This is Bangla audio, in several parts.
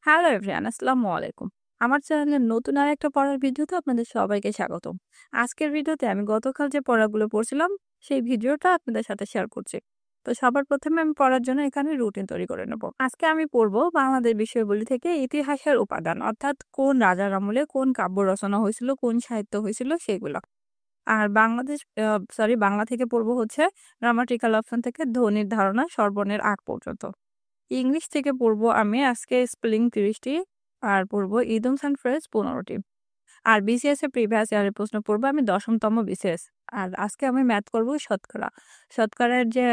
হ্যালো এভরিওয়ান, আসসালামু আলাইকুম। আমার চ্যানেলের নতুন আরেকটা পড়ার ভিডিওতে আপনাদের সবাইকে স্বাগতম। আজকের ভিডিওতে আমি গতকাল যে পড়াগুলো পড়ছিলাম, সেই ভিডিওটা আপনাদের সাথে শেয়ার করছি। তো সবার ১ম এ আমি পড়ার জন্য এখানে রুটিন তৈরি করে নেব। আজকে আমি পড়ব বাংলাদেশ বিষয়াবলী থেকে ইতিহাসের উপাদান, অর্থাৎ কোন রাজার আমলে কোন কাব্য রচনা হয়েছিল, কোন সাহিত্য হয়েছিল সেগুলো। আর বাংলা থেকে পড়ব হচ্ছে গ্রামাটিক্যাল অপশন থেকে ধ্বনির ধারণা স্বরবর্ণের আগ পর্যন্ত। ইংলিশ থেকে পড়বো আমি আজকে স্পেলিং ৩০ টি আর পড়বো ইডিয়মস অ্যান্ড ফ্রেজ ১৫ টি। আর বিসিএস এর প্রিভিয়াস ইয়ারের প্রশ্ন পড়বো আমি ১০তম বিসিএস। আর আজকে আমি ম্যাথ করবো শতকরা। শতকরার যে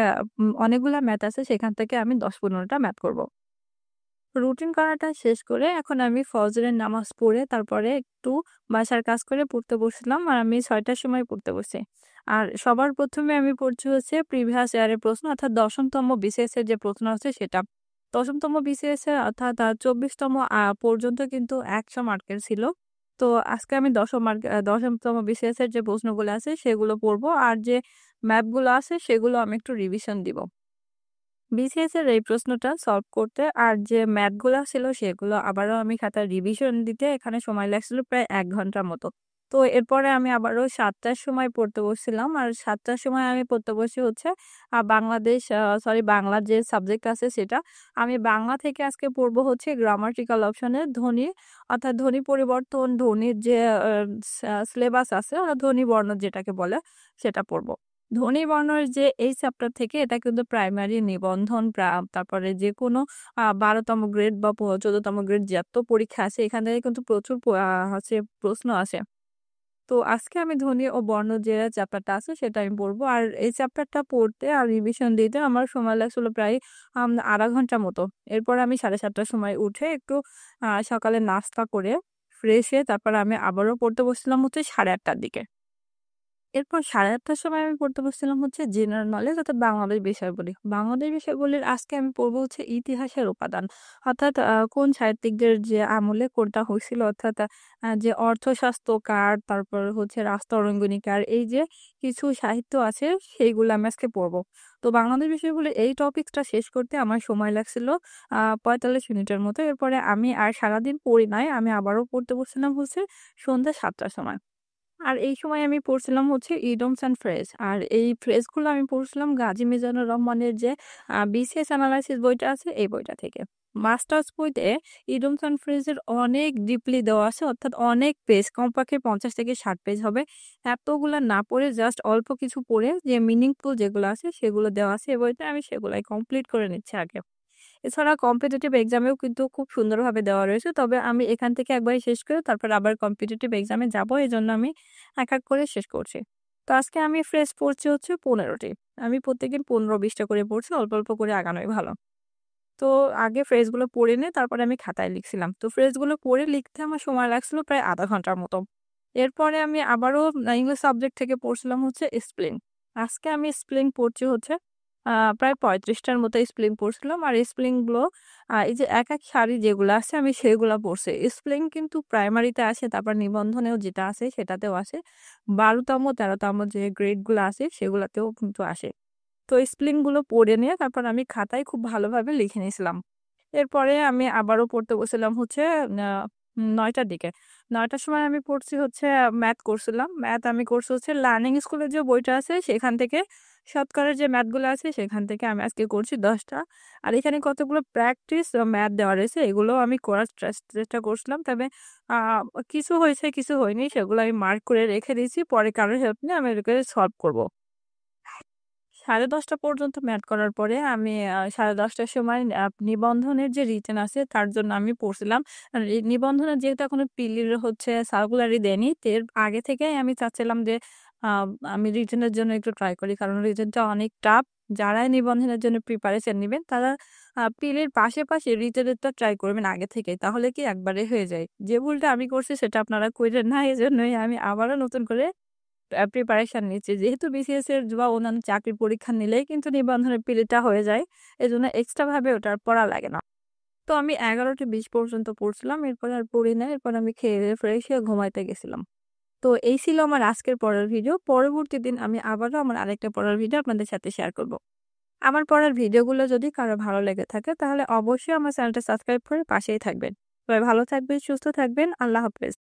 অনেকগুলা ম্যাথ আছে সেখান থেকে আমি ১০-১৫ টা ম্যাথ করব। রুটিন করাটা শেষ করে এখন আমি ফজরের নামাজ পড়ে তারপরে একটু বাসার কাজ করে পড়তে বসলাম আর আমি ৬টার সময় পড়তে বসি। আর সবার ১ম এ আমি পড়ছি হচ্ছে প্রিভিয়াস ইয়ারের প্রশ্ন অর্থাৎ ১০তম বিসিএস এর যে প্রশ্ন আছে সেটা। ১০তম বিসিএস এ অর্থাৎ ২৪তম পর্যন্ত কিন্তু ১০০ মার্কের ছিল। তো আজকে আমি ১০তম বিসিএস এর যে প্রশ্নগুলো আছে সেগুলো পড়বো। আর যে ম্যাথগুলো আছে সেগুলো আমি একটু রিভিশন দিব। বিসিএস এর এই প্রশ্নটা সলভ করতে আর যে ম্যাথগুলা ছিল সেগুলো আবারও আমি খাতায় রিভিশন দিতে এখানে সময় লাগছিল প্রায় ১ ঘন্টার মতো। তো এরপরে আমি আবারও ৭টার সময় পড়তে বসছিলাম। আর ৭টার সময় আমি পড়তে বসি হচ্ছে বাংলার যে সাবজেক্ট আছে সেটা। আমি বাংলা থেকে আজকে পড়বো হচ্ছে গ্রামাটিক্যাল অপশনের ধ্বনি, অর্থাৎ ধ্বনি পরিবর্তন, ধ্বনির যে সিলেবাস আছে অর্থাৎ ধ্বনি বর্ণ যেটাকে বলে সেটা পড়বো। ধ্বনি বর্ণের যে এই চ্যাপ্টার থেকে এটা কিন্তু প্রাইমারি নিবন্ধন তারপরে যেকোনো ১২তম গ্রেড বা ১৪তম গ্রেড যত পরীক্ষা আছে এখান থেকে কিন্তু প্রচুর হচ্ছে প্রশ্ন আসে। তো আজকে আমি ধ্বনি ও বর্ণ যে চ্যাপ্টারটা আছে সেটা আমি পড়বো। আর এই চ্যাপ্টারটা পড়তে আর রিভিশন দিতে আমার সময় লাগছিল প্রায় ০.৫ ঘন্টা মতো। এরপর আমি ৭:৩০টার সময় উঠে একটু সকালে নাস্তা করে ফ্রেশ হয়ে তারপর আমি আবারও পড়তে বসছিলাম হচ্ছে ৮:৩০টার দিকে। এরপর ৮:৩০টার সময় আমি পড়তে বসছিলাম হচ্ছে জেনারেল নলেজ অর্থাৎ বাংলাদেশ বিষয়াবলী। বাংলাদেশ বিষয়াবলীর আজকে আমি পড়বো হচ্ছে ইতিহাসের উপাদান। অর্থাৎ কোন সাহিত্যিকদের যে আমলে কোনটা হয়েছিল অর্থাৎ যে অর্থশাস্ত্রকার, তারপর হচ্ছে রাজতরঙ্গিনীকার, এই যে কিছু সাহিত্য আছে সেইগুলো আমি আজকে পড়বো। তো বাংলাদেশ বিষয়াবলীর এই টপিকসটা শেষ করতে আমার সময় লাগছিল ৪৫ মিনিটের মতো। এরপরে আমি আর সারাদিন পড়ি নাই। আমি আবারও পড়তে বসছিলাম হচ্ছে সন্ধ্যা ৭টার সময়। আর এই সময় আমি পড়ছিলাম হচ্ছে ইডমস অ্যান্ড ফ্রেজ। আর এই ফ্রেজগুলো আমি পড়ছিলাম গাজী মিজানুর রহমানের যে বিসিএস অ্যানালাইসিস বইটা আছে এই বইটা থেকে। মাস্টার্স বইতে ইডমস অ্যান্ড ফ্রেজের অনেক ডিপলি দেওয়া আছে অর্থাৎ অনেক পেজ, কমপক্ষে ৫০ থেকে ৬০ পেজ হবে। এতগুলা না পড়ে জাস্ট অল্প কিছু পড়ে যে মিনিংফুল যেগুলো আছে সেগুলো দেওয়া আছে এই বইতে, আমি সেগুলাই কমপ্লিট করে নিচ্ছি আগে। এছাড়া কম্পিটিটিভ এক্সামেও কিন্তু খুব সুন্দরভাবে দেওয়া রয়েছে। তবে আমি এখান থেকে একবারে শেষ করে তারপর আবার কম্পিটিটিভ এক্সামে যাবো। এজন্য আমি এক করে শেষ করছি। তো আজকে আমি ফ্রেজ পড়ছি হচ্ছে ১৫ টি। আমি প্রত্যেকদিন ১৫-২০ টা করে পড়ছি। অল্প, অল্প করে আগানোই ভালো। তো আগে ফ্রেজগুলো পড়ে নিয়ে তারপরে আমি খাতায় লিখছিলাম। তো ফ্রেজগুলো পড়ে লিখতে আমার সময় লাগছিল প্রায় ০.৫ ঘন্টার মতো। এরপরে আমি আবারও ইংলিশ সাবজেক্ট থেকে পড়ছিলাম হচ্ছে স্পেলিং। আজকে আমি স্পেলিং পড়ছি হচ্ছে প্রায় ৩৫ টার মতো স্পেলিং পড়ছিলাম। আর স্পেলিং গুলো এই যে এক সারি যেগুলো আছে আমি সেগুলা পড়ছি। স্পেলিং কিন্তু প্রাইমারিতে আসে, তারপর নিবন্ধনেও যেটা আছে সেটাতেও আসে। ১২তম ১৩তম যে গ্রেড গুলো আছে সেগুলাতেও কিন্তু আসে। তো স্পেলিং গুলো পড়ে নিয়ে তারপর আমি খাতায় খুব ভালোভাবে লিখে নিয়েছিলাম। এরপরে আমি আবারও পড়তে বসছিলাম হচ্ছে ৯টার দিকে। ৯টার সময় আমি পড়ছি হচ্ছে ম্যাথ করছিলাম। ম্যাথ আমি করছি হচ্ছে লার্নিং স্কুলের যে বইটা আছে সেখান থেকে, শতকরার যে ম্যাথগুলো আছে সেখান থেকে আমি আজকে করছি ১০ টা। আর এখানে কতগুলো প্র্যাকটিস ম্যাথ দেওয়া রয়েছে এগুলো আমি করার চেষ্টা করছিলাম। তবে আ কিছু হয়েছে, কিছু হয়নি সেগুলো আমি মার্ক করে রেখে দিয়েছি। পরে কারোর হেল্প নিয়ে আমি এগুলো সলভ করব। ১০:৩০ পর্যন্ত ম্যাথ করার পরে আমি ১০:৩০ টার সময় নিবন্ধনের যে রিটেন আছে তার জন্য আমি পড়ছিলাম। আর এই নিবন্ধনের যেহেতু এখনো প্রিলির হচ্ছে সার্কুলারই দেয়নি, তো এর আগে থেকেই আমি চাচ্ছিলাম যে আ আমি রিটেনের জন্য একটু ট্রাই করি। কারণ রিটেনটা অনেক টাফ। যারাই নিবন্ধনের জন্য প্রিপারেশন নিবেন তারা প্রিলির পাশে রিটেনেরটা ট্রাই করবেন আগে থেকেই। তাহলে কি একবারে হয়ে যায়। যে ভুলটা আমি করছি সেটা আপনারা কইরেন না। এজন্যই আমি আবারও নতুন করে প্রিপারেশন নিচ্ছি। যেহেতু বিসিএস এর বা অন্যান্য চাকরির পরীক্ষা নিলেই কিন্তু নিবন্ধনের পিরিয়ডটা হয়ে যায়। এজন্য এক্সট্রা ভাবে ওটা আর পড়া লাগে না। তো আমি ১১:২০ পর্যন্ত পড়ছিলাম। এরপর আর পড়ি নাই। এরপর আমি খেয়ে-দেয়ে ফ্রেশ হয়ে ঘুমাইতে গেছিলাম। তো এই ছিল আমার আজকের পড়ার ভিডিও। পরবর্তী দিন আমি আবারও আমার আরেকটা পড়ার ভিডিও আপনাদের সাথে শেয়ার করব। আমার পড়ার ভিডিওগুলো যদি কারো ভালো লেগে থাকে তাহলে অবশ্যই আমার চ্যানেলটা সাবস্ক্রাইব করে পাশেই থাকবেন। সবাই ভালো থাকবেন, সুস্থ থাকবেন। আল্লাহ হাফেজ।